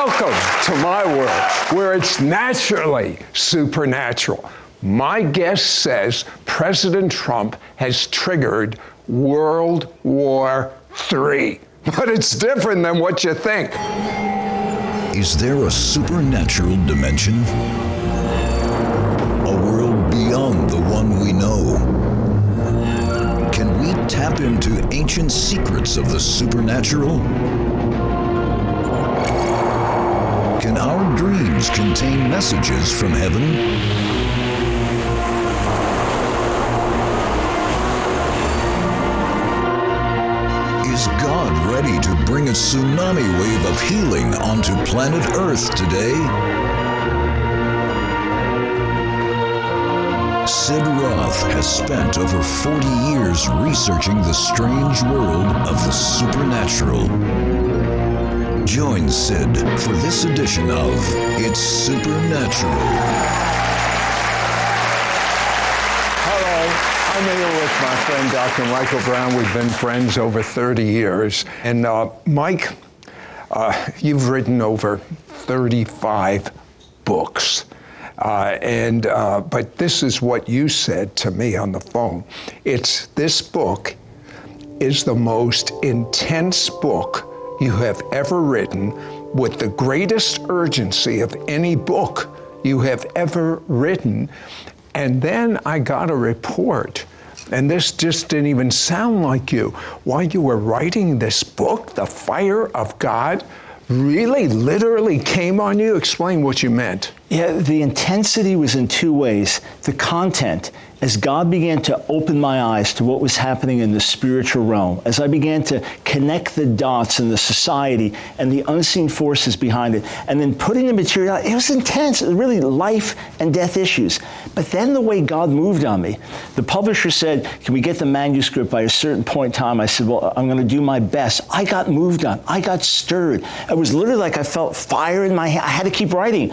Welcome to my world, where it's naturally supernatural. My guest says President Trump has triggered World War III. But it's different than what you think. Is there a supernatural dimension? A world beyond the one we know? Can we tap into ancient secrets of the supernatural? Can our dreams contain messages from heaven? Is God ready to bring a tsunami wave of healing onto planet Earth today? Sid Roth has spent over 40 years researching the strange world of the supernatural. Join Sid for this edition of It's Supernatural. I'm here with my friend, Dr. Michael Brown. We've been friends over 30 years. And Mike, you've written over 35 books. But this is what you said to me on the phone. This book is the most intense book you have ever written, with the greatest urgency of any book you have ever written. And then I got a report, and this just didn't even sound like you. While you were writing this book, the fire of God really literally came on you? Explain what you meant. Yeah, the intensity was in two ways. The content, as God began to open my eyes to what was happening in the spiritual realm, as I began to connect the dots in the society and the unseen forces behind it, and then putting the material out, it was intense. It was really life and death issues. But then the way God moved on me, the publisher said, can we get the manuscript by a certain point in time? I said, well, I'm going to do my best. I got moved on. I got stirred. It was literally like I felt fire in my hand. I had to keep writing.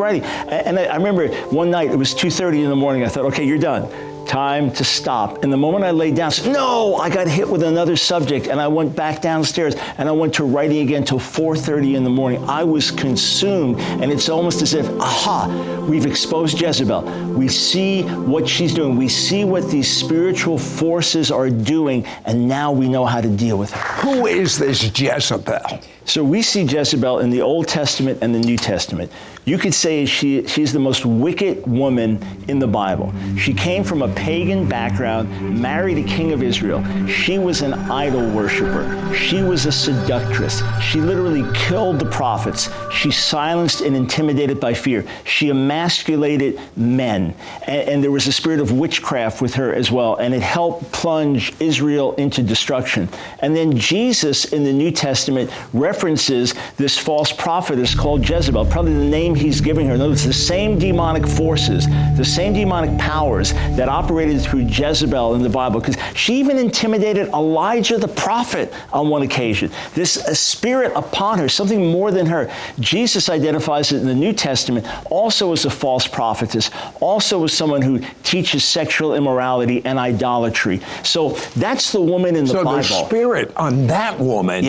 And I remember one night, it was 2:30 in the morning. I thought, okay, you're done. Time to stop. And the moment I laid down, I said, no, I got hit with another subject. And I went back downstairs and I went to writing again till 4:30 in the morning. I was consumed. And it's almost as if, aha, we've exposed Jezebel. We see what she's doing. We see what these spiritual forces are doing. And now we know how to deal with her. Who is this Jezebel? So we see Jezebel in the Old Testament and the New Testament. You could say she's the most wicked woman in the Bible. She came from a pagan background, married a king of Israel. She was an idol worshiper. She was a seductress. She literally killed the prophets. She silenced and intimidated by fear. She emasculated men. And there was a spirit of witchcraft with her as well. And it helped plunge Israel into destruction. And then Jesus in the New Testament references this false prophetess called Jezebel, probably the name he's giving her. In other words, the same demonic forces, the same demonic powers that operated through Jezebel in the Bible, because she even intimidated Elijah the prophet on one occasion. This spirit upon her, something more than her. Jesus identifies it in the New Testament also as a false prophetess, also as someone who teaches sexual immorality and idolatry. So that's the woman in the Bible. So the spirit on that woman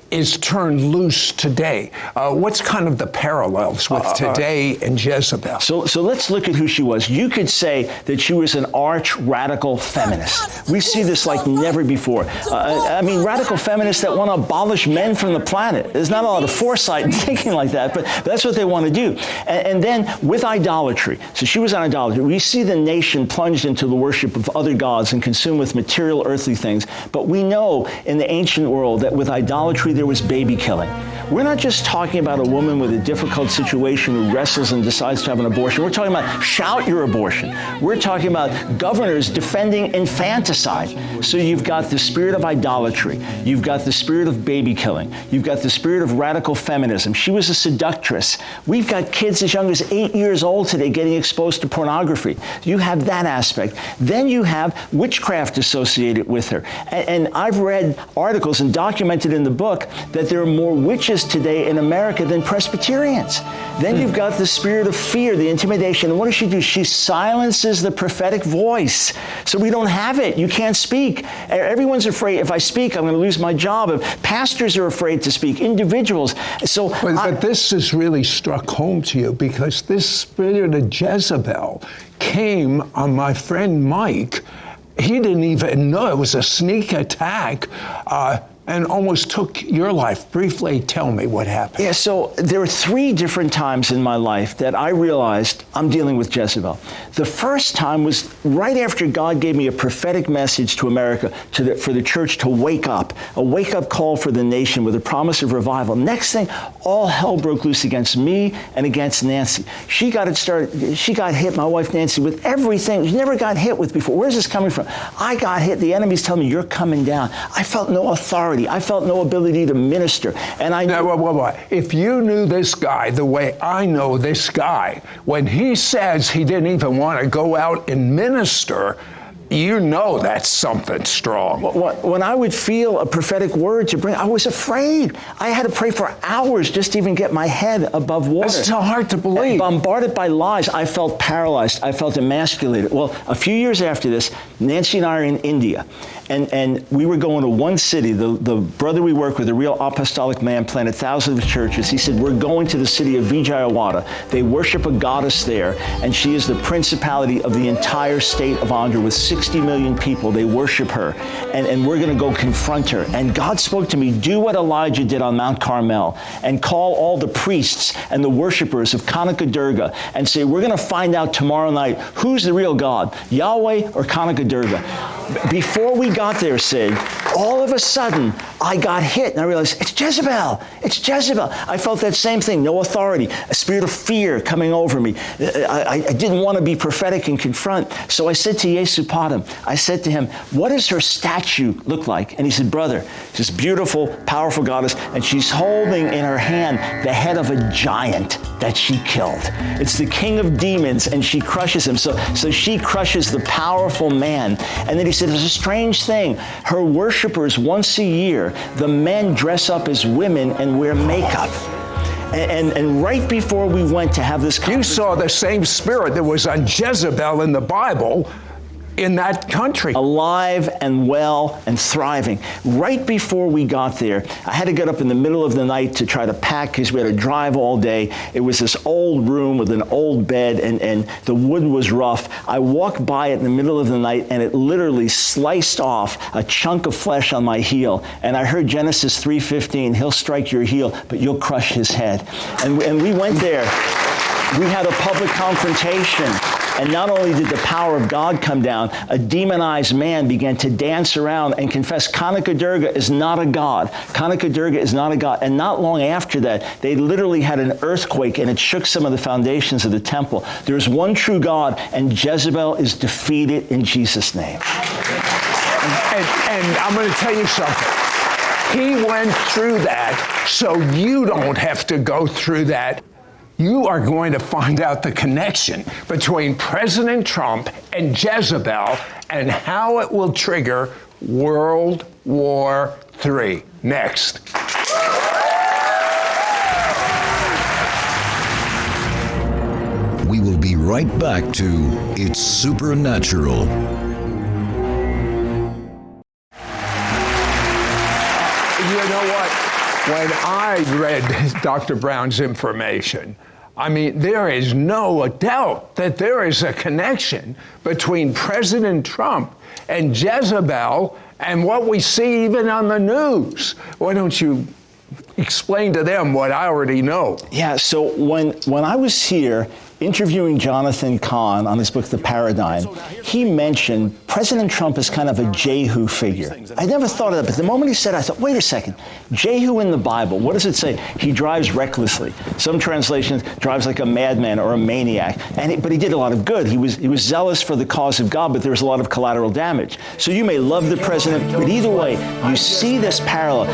is turned loose today. What's kind of the parallels with today and Jezebel? So let's look at who she was. You could say that she was an arch radical feminist. We see this like never before. I mean, radical feminists that want to abolish men from the planet. There's not a lot of foresight in thinking like that, but that's what they want to do. And then with idolatry. So she was on idolatry. We see the nation plunged into the worship of other gods and consumed with material earthly things. But we know in the ancient world that with idolatry, there was baby killing. We're not just talking about a woman with a difficult situation who wrestles and decides to have an abortion. We're talking about shout your abortion. We're talking about governors defending infanticide. So you've got the spirit of idolatry. You've got the spirit of baby killing. You've got the spirit of radical feminism. She was a seductress. We've got kids as young as 8 years old today getting exposed to pornography. You have that aspect. Then you have witchcraft associated with her. And I've read articles and documented in the book that there are more witches churches today in America than Presbyterians. Then you've got the spirit of fear, the intimidation. And what does she do? She silences the prophetic voice. So we don't have it. You can't speak. Everyone's afraid, if I speak, I'm going to lose my job. Pastors are afraid to speak, individuals. So, but this has really struck home to you, because this spirit of Jezebel came on my friend Mike. He didn't even know it was a sneak attack. And almost took your life. Briefly tell me what happened. Yeah, so there were 3 different times in my life that I realized I'm dealing with Jezebel. The first time was right after God gave me a prophetic message to America, for the church to wake up, a wake-up call for the nation with a promise of revival. Next thing, all hell broke loose against me and against Nancy. She got hit, my wife Nancy, with everything she never got hit with before. Where's this coming from? I got hit. The enemy's telling me, you're coming down. I felt no authority. I felt no ability to minister. And I knew... Now, if you knew this guy the way I know this guy, when he says he didn't even want to go out and minister, you know that's something strong. When I would feel a prophetic word to bring, I was afraid. I had to pray for hours just to even get my head above water. That's so hard to believe. Bombarded by lies, I felt paralyzed. I felt emasculated. Well, a few years after this, Nancy and I are in India. And we were going to one city. The brother we work with, a real apostolic man, planted thousands of churches. He said, we're going to the city of Vijayawada. They worship a goddess there, and she is the principality of the entire state of Andhra with 60 million people. They worship her, and we're going to go confront her. And God spoke to me, do what Elijah did on Mount Carmel, and call all the priests and the worshipers of Kanaka Durga and say, we're going to find out tomorrow night who's the real God, Yahweh or Kanaka Durga. Before we got there, Sid, all of a sudden, I got hit, and I realized, it's Jezebel. It's Jezebel. I felt that same thing, no authority, a spirit of fear coming over me. I didn't want to be prophetic and confront. So I said to Yesu Padam, I said to him, what does her statue look like? And he said, brother, she's beautiful, powerful goddess, and she's holding in her hand the head of a giant that she killed. It's the king of demons, and she crushes him. So she crushes the powerful man. And then he said, there's a strange thing. Her worshipers, once a year, the men dress up as women and wear makeup. And right before we went to have this conference, you saw the same spirit that was on Jezebel in the Bible in that country. Alive and well and thriving. Right before we got there, I had to get up in the middle of the night to try to pack because we had to drive all day. It was this old room with an old bed, and the wood was rough. I walked by it in the middle of the night, and it literally sliced off a chunk of flesh on my heel. And I heard Genesis 3:15, he'll strike your heel, but you'll crush his head. And we went there. We had a public confrontation. And not only did the power of God come down, a demonized man began to dance around and confess Kanaka Durga is not a god. Kanaka Durga is not a god. And not long after that, they literally had an earthquake, and it shook some of the foundations of the temple. There's one true God, and Jezebel is defeated in Jesus' name. And I'm going to tell you something. He went through that, so you don't have to go through that. You are going to find out the connection between President Trump and Jezebel and how it will trigger World War III. Next. We will be right back to It's Supernatural. You know what? When I read Dr. Brown's information, I mean, there is no doubt that there is a connection between President Trump and Jezebel and what we see even on the news. Why don't you explain to them what I already know? Yeah, so when I was here interviewing Jonathan Cahn on his book, The Paradigm, he mentioned President Trump is kind of a Jehu figure. I never thought of that, but the moment he said it, I thought, wait a second, Jehu in the Bible, what does it say? He drives recklessly. Some translations, drives like a madman or a maniac. But he did a lot of good. He was zealous for the cause of God, but there was a lot of collateral damage. So you may love the president, but either way, you see this parallel.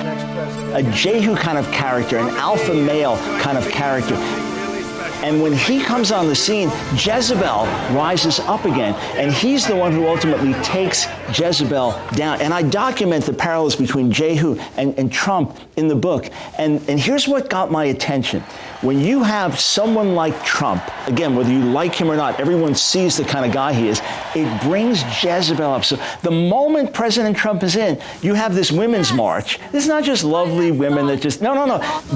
A Jehu kind of character, an alpha male kind of character. And when he comes on the scene, Jezebel rises up again. And he's the one who ultimately takes Jezebel down. And I document the parallels between Jehu and Trump in the book. And here's what got my attention. When you have someone like Trump, again, whether you like him or not, everyone sees the kind of guy he is, it brings Jezebel up. So the moment President Trump is in, you have this women's march. It's not just lovely women that just, no,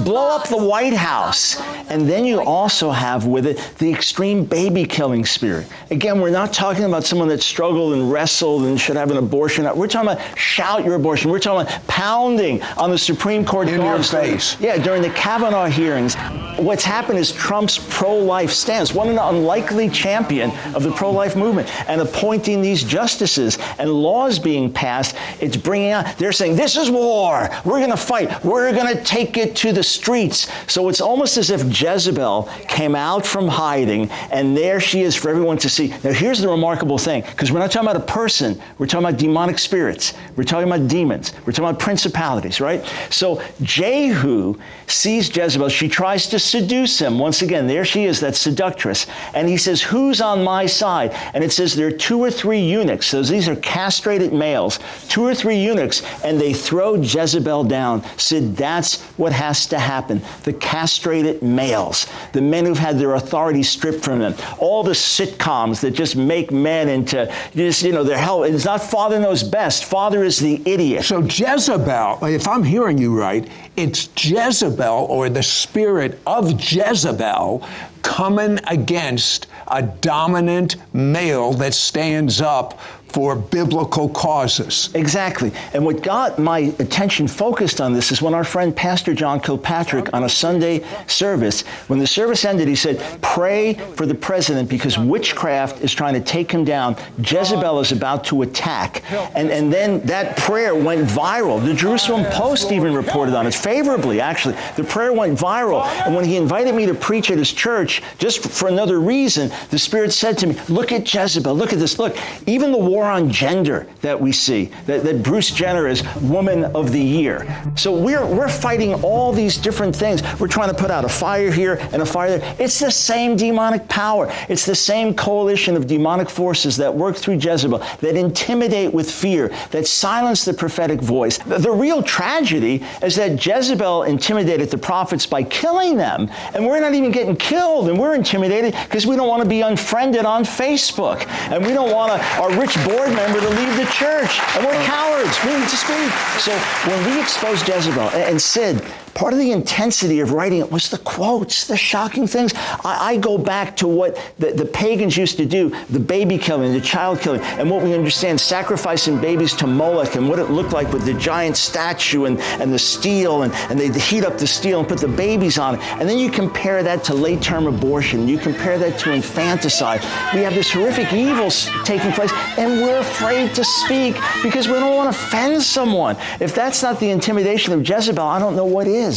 blow up the White House. And then you also have with it the extreme baby killing spirit. Again, we're not talking about someone that struggled and wrestled and should have an abortion. We're talking about shout your abortion. We're talking about pounding on the Supreme Court in your face. Yeah, during the Kavanaugh hearings. What's happened is Trump's pro-life stance, one an unlikely champion of the pro-life movement, and appointing these justices and laws being passed, it's bringing out, they're saying, this is war, we're going to fight, we're going to take it to the streets. So it's almost as if Jezebel came out from hiding, and there she is for everyone to see. Now here's the remarkable thing, because we're not talking about a person, we're talking about demonic spirits, we're talking about demons, we're talking about principalities, right? So Jehu sees Jezebel, she tries to seduce him. Once again, there she is, that seductress. And he says, who's on my side? And it says there are 2 or 3 eunuchs. So these are castrated males, 2 or 3 eunuchs, and they throw Jezebel down. Sid, that's what has to happen. The castrated males, the men who've had their authority stripped from them, all the sitcoms that just make men into, just, their hell. It's not Father Knows Best. Father is the idiot. So Jezebel, if I'm hearing you right, it's Jezebel, or the spirit of Jezebel, coming against a dominant male that stands up for biblical causes. Exactly. And what got my attention focused on this is when our friend Pastor John Kilpatrick on a Sunday service, when the service ended, he said, pray for the president because witchcraft is trying to take him down. Jezebel is about to attack. And then that prayer went viral. The Jerusalem Post even reported on it favorably, actually. The prayer went viral. And when he invited me to preach at his church, just for another reason, the Spirit said to me, look at Jezebel, look at this, look, even the war on gender that we see, that Bruce Jenner is Woman of the Year. So we're fighting all these different things. We're trying to put out a fire here and a fire there. It's the same demonic power. It's the same coalition of demonic forces that work through Jezebel, that intimidate with fear, that silence the prophetic voice. The real tragedy is that Jezebel intimidated the prophets by killing them, and we're not even getting killed, and we're intimidated because we don't want to be unfriended on Facebook, and we don't want our rich board member to leave the church, and we're cowards. We need to speak. So when we expose Jezebel, and Sid, part of the intensity of writing it was the quotes, the shocking things. I go back to what the pagans used to do, the baby killing, the child killing, and what we understand, sacrificing babies to Moloch, and what it looked like with the giant statue and the steel, and they heat up the steel and put the babies on it. And then you compare that to late-term abortion. You compare that to infanticide. We have this horrific evil taking place, and we're afraid to speak because we don't want to offend someone. If that's not the intimidation of Jezebel, I don't know what is.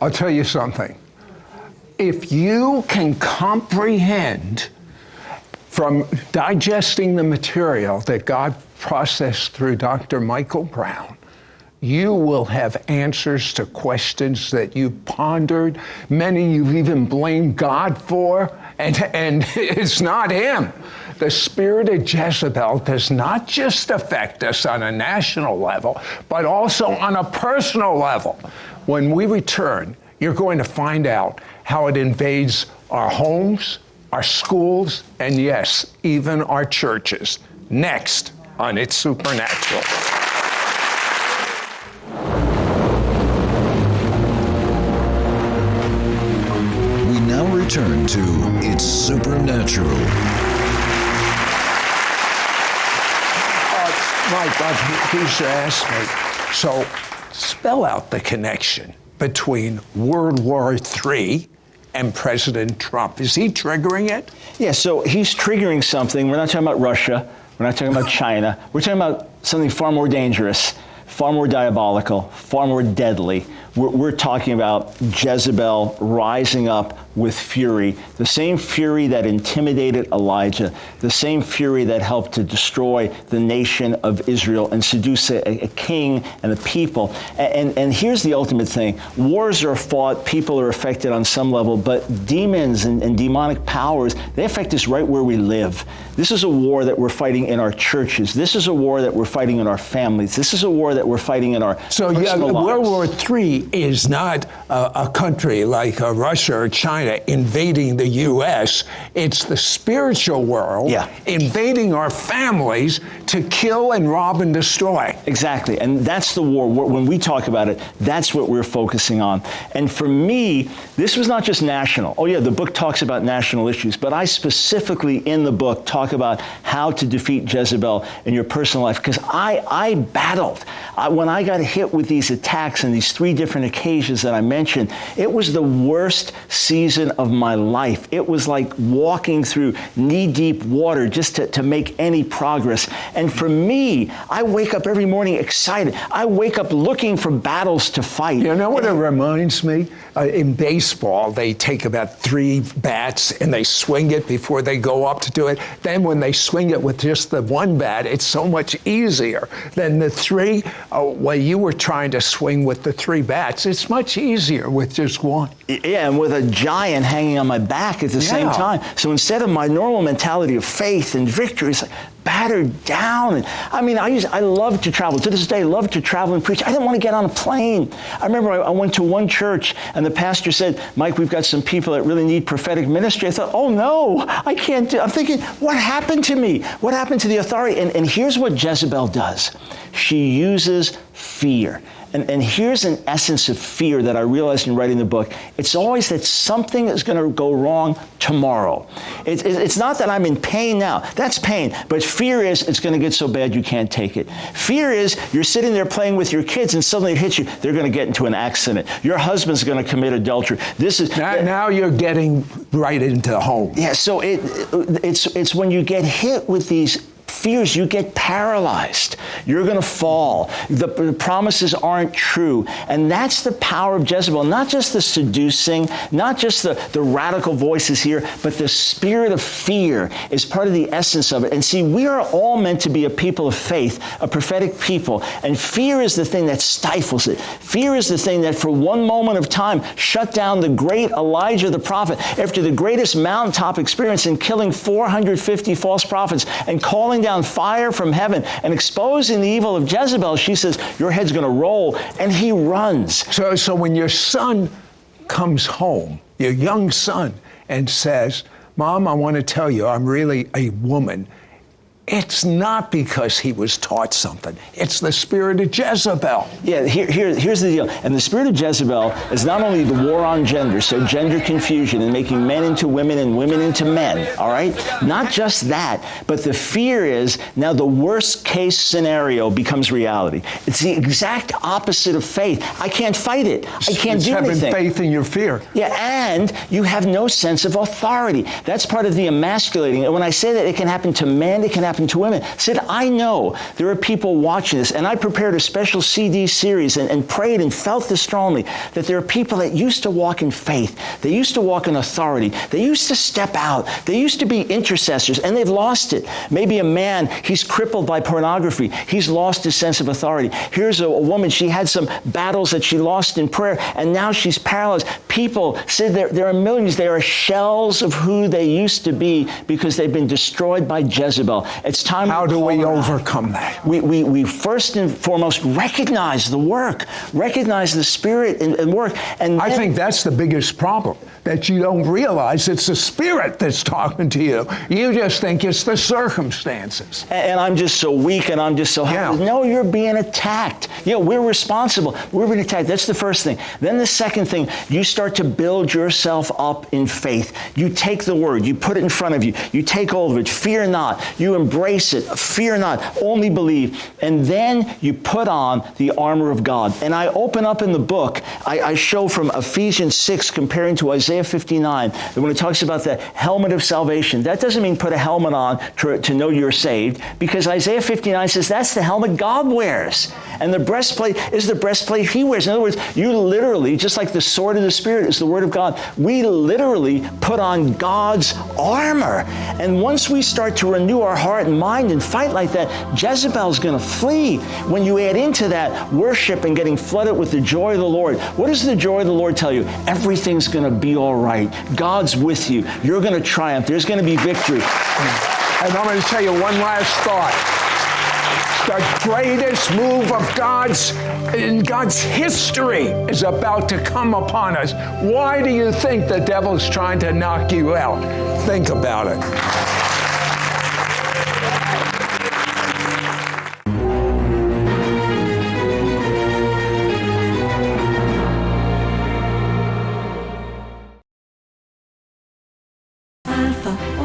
I'll tell you something. If you can comprehend from digesting the material that God processed through Dr. Michael Brown, you will have answers to questions that you've pondered, many you've even blamed God for, and it's not him. The spirit of Jezebel does not just affect us on a national level, but also on a personal level. When we return, you're going to find out how it invades our homes, our schools, and yes, even our churches. Next on It's Supernatural. We now return to It's Supernatural. Mike, he's asked me, so spell out the connection between World War III and President Trump. Is he triggering it? Yeah, so he's triggering something. We're not talking about Russia. We're not talking about China. We're talking about something far more dangerous, far more diabolical, far more deadly. We're talking about Jezebel rising up with fury, the same fury that intimidated Elijah, the same fury that helped to destroy the nation of Israel and seduce a king and a people. And here's the ultimate thing. Wars are fought, people are affected on some level, but demons and demonic powers, they affect us right where we live. This is a war that we're fighting in our churches. This is a war that we're fighting in our families. This is a war that we're fighting in our personal lives. World War III is not a country like Russia or China invading the U.S. It's the spiritual world invading our families to kill and rob and destroy. Exactly, and that's the war. When we talk about it, that's what we're focusing on. And for me, this was not just national. Oh yeah, the book talks about national issues, but I specifically in the book talk about how to defeat Jezebel in your personal life, because I battled. When I got hit with these attacks and these 3 different occasions that I mentioned, it was the worst season of my life. It was like walking through knee-deep water just to make any progress. And for me, I wake up every morning excited. I wake up looking for battles to fight. You know what it reminds me? In baseball, they take about 3 bats and they swing it before they go up to do it. Then when they swing it with just the 1 bat, it's so much easier than the 3. When you were trying to swing with the 3 bats, it's much easier with just 1. Yeah, and with a giant hanging on my back at the same time. So instead of my normal mentality of faith and victory, it's like battered down. And I mean, I love to travel. To this day, I love to travel and preach. I didn't want to get on a plane. I remember I went to one church and the pastor said, Mike, we've got some people that really need prophetic ministry. I thought, oh no, I can't do it. I'm thinking, what happened to me? What happened to the authority? And here's what Jezebel does. She uses fear. And here's an essence of fear that I realized in writing the book. It's always that something is going to go wrong tomorrow. It's not that I'm in pain now. That's pain. But fear is it's going to get so bad you can't take it. Fear is you're sitting there playing with your kids and suddenly it hits you. They're going to get into an accident. Your husband's going to commit adultery. This is now you're getting right into home. Yeah. So it's when you get hit with these fears, you get paralyzed. You're going to fall. The promises aren't true. And that's the power of Jezebel. Not just the seducing, not just the radical voices here, but the spirit of fear is part of the essence of it. And see, we are all meant to be a people of faith, a prophetic people. And fear is the thing that stifles it. Fear is the thing that for one moment of time shut down the great Elijah the prophet after the greatest mountaintop experience in killing 450 false prophets and calling down fire from heaven and exposing the evil of Jezebel. She says, your head's going to roll, and he runs. So when your son comes home, your young son, and says, Mom, I want to tell you, I'm really a woman, it's not because he was taught something. It's the spirit of Jezebel. Yeah, here's the deal. And the spirit of Jezebel is not only the war on gender, so gender confusion and making men into women and women into men, all right? Not just that, but the fear is now the worst case scenario becomes reality. It's the exact opposite of faith. I can't fight it. I can't do anything. It's having faith in your fear. Yeah, and you have no sense of authority. That's part of the emasculating. And when I say that it can happen to men, it can happen to women. Sid, I know there are people watching this, and I prepared a special CD series and prayed and felt this strongly, that there are people that used to walk in faith. They used to walk in authority. They used to step out. They used to be intercessors, and they've lost it. Maybe a man, he's crippled by pornography. He's lost his sense of authority. Here's a woman, she had some battles that she lost in prayer, and now she's paralyzed. People, Sid, there are millions. They are shells of who they used to be because they've been destroyed by Jezebel. It's time. How do we overcome that? We first and foremost recognize the work, recognize the spirit and work. And I think that's the biggest problem, that you don't realize it's the spirit that's talking to you. You just think it's the circumstances. And I'm just so weak and I'm just so helpless. No, you're being attacked. We're responsible. We're being attacked. That's the first thing. Then the second thing, you start to build yourself up in faith. You take the word, you put it in front of you, you take hold of it, fear not, you embrace it, fear not, only believe. And then you put on the armor of God. And I open up in the book, I show from Ephesians 6 comparing to Isaiah Isaiah 59, when it talks about the helmet of salvation, that doesn't mean put a helmet on to know you're saved, because Isaiah 59 says that's the helmet God wears. And the breastplate is the breastplate he wears. In other words, you literally, just like the sword of the Spirit is the word of God, we literally put on God's armor. And once we start to renew our heart and mind and fight like that, Jezebel's going to flee. When you add into that worship and getting flooded with the joy of the Lord, what does the joy of the Lord tell you? Everything's going to be all right. God's with you. You're going to triumph. There's going to be victory. And I'm going to tell you one last thought. The greatest move of in God's history is about to come upon us. Why do you think the devil's trying to knock you out? Think about it. Alfa